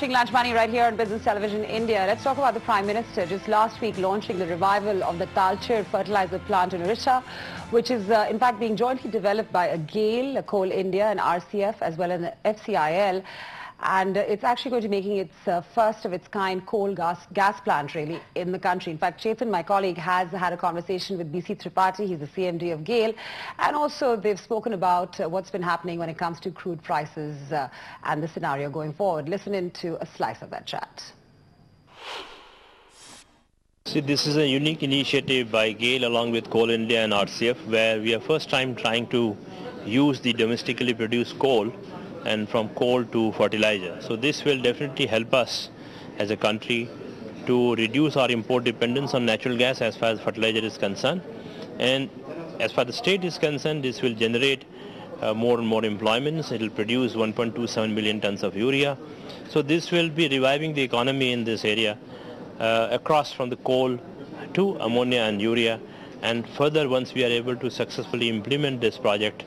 Lunch Money right here on Business Television India. Let's talk about the Prime Minister just last week launching the revival of the Talcher Fertilizer Plant in Odisha, which is in fact being jointly developed by a GAIL, Coal India and RCF as well as an FCIL. And it's actually going to be making its first of its kind coal gas plant really in the country. In fact, Chetan, my colleague, has had a conversation with B.C. Tripathi. He's the CMD of GAIL. And also they've spoken about what's been happening when it comes to crude prices and the scenario going forward. Listen in to a slice of that chat. See, this is a unique initiative by GAIL along with Coal India and RCF, where we are first time trying to use the domestically produced coal and from coal to fertilizer. So this will definitely help us as a country to reduce our import dependence on natural gas as far as fertilizer is concerned. And as far as the state is concerned, this will generate more and more employments. It will produce 1.27 million tons of urea. So this will be reviving the economy in this area across from the coal to ammonia and urea. And further, once we are able to successfully implement this project,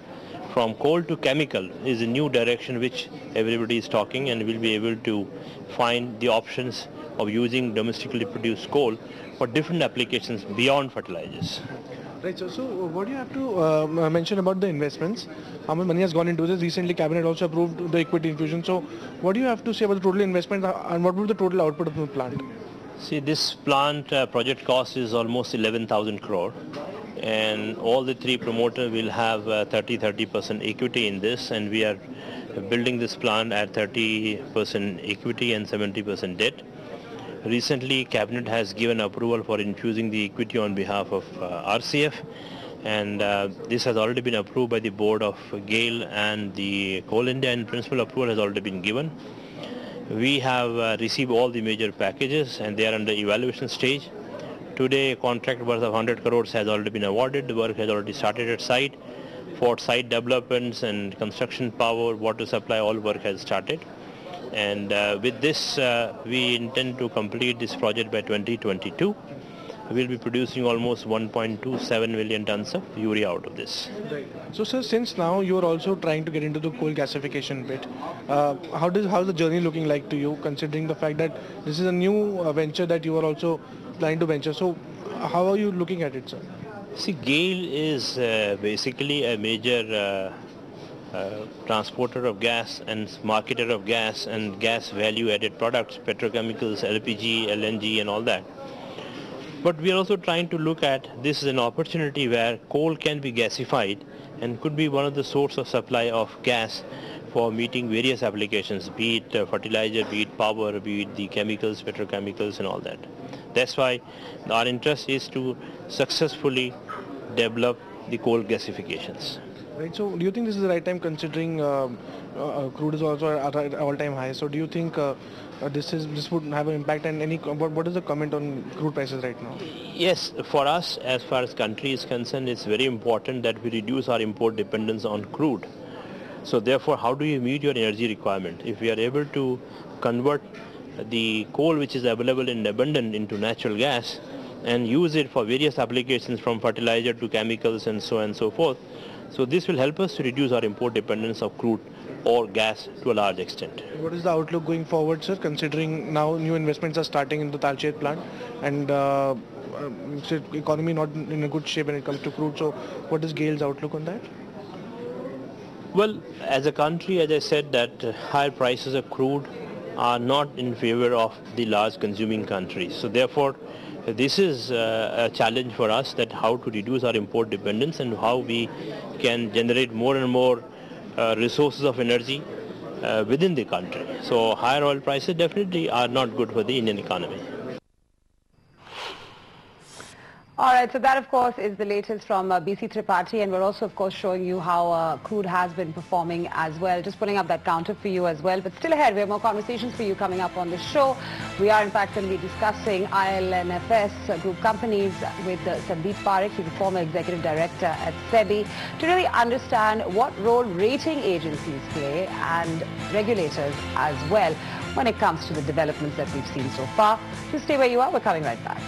from coal to chemical is a new direction which everybody is talking, and we'll be able to find the options of using domestically produced coal for different applications beyond fertilizers. Right, so what do you have to mention about the investments? How much money has gone into this? Recently, Cabinet also approved the equity infusion. So what do you have to say about the total investment and what would be the total output of the plant? See, this plant project cost is almost 11,000 crore. And all the three promoters will have 30% equity in this, and we are building this plant at 30% equity and 70% debt. Recently, Cabinet has given approval for infusing the equity on behalf of RCF, and this has already been approved by the board of GAIL and the Coal India, and principal approval has already been given. We have received all the major packages and they are under evaluation stage. Today, a contract worth of 100 crores has already been awarded. The work has already started at site. For site developments and construction power, water supply, all work has started. And with this, we intend to complete this project by 2022. We'll be producing almost 1.27 million tons of urea out of this. Right. So, sir, since now you are also trying to get into the coal gasification bit, how's the journey looking like to you, considering the fact that this is a new venture that you are also planning to venture? So, how are you looking at it, sir? See, GAIL is basically a major transporter of gas and marketer of gas and gas value-added products, petrochemicals, LPG, LNG, and all that. But we are also trying to look at this as an opportunity where coal can be gasified and could be one of the source of supply of gas for meeting various applications, be it fertilizer, be it power, be it the chemicals, petrochemicals, and all that. That's why our interest is to successfully develop the coal gasifications. Right. So, do you think this is the right time, considering crude is also at all-time high? So, do you think this would have an impact? And what is the comment on crude prices right now? Yes, for us, as far as country is concerned, it's very important that we reduce our import dependence on crude. So, therefore, how do you meet your energy requirement? If we are able to convert the coal which is available in abundance into natural gas and use it for various applications from fertilizer to chemicals and so on and so forth. So this will help us to reduce our import dependence of crude or gas to a large extent. What is the outlook going forward, sir, considering now new investments are starting in the Talcher plant and economy not in a good shape when it comes to crude? So what is GAIL's outlook on that? Well, as a country, as I said, that higher prices of crude are not in favor of the large consuming countries. So therefore, this is a challenge for us, that how to reduce our import dependence and how we can generate more and more resources of energy within the country. So higher oil prices definitely are not good for the Indian economy. All right, so that, of course, is the latest from B.C. Tripathi, and we're also, of course, showing you how crude has been performing as well. Just putting up that counter for you as well. But still ahead, we have more conversations for you coming up on the show. We are, in fact, going to be discussing IL&FS group companies with Sandeep Parekh. He's a former executive director at SEBI, to really understand what role rating agencies play and regulators as well when it comes to the developments that we've seen so far. Just stay where you are. We're coming right back.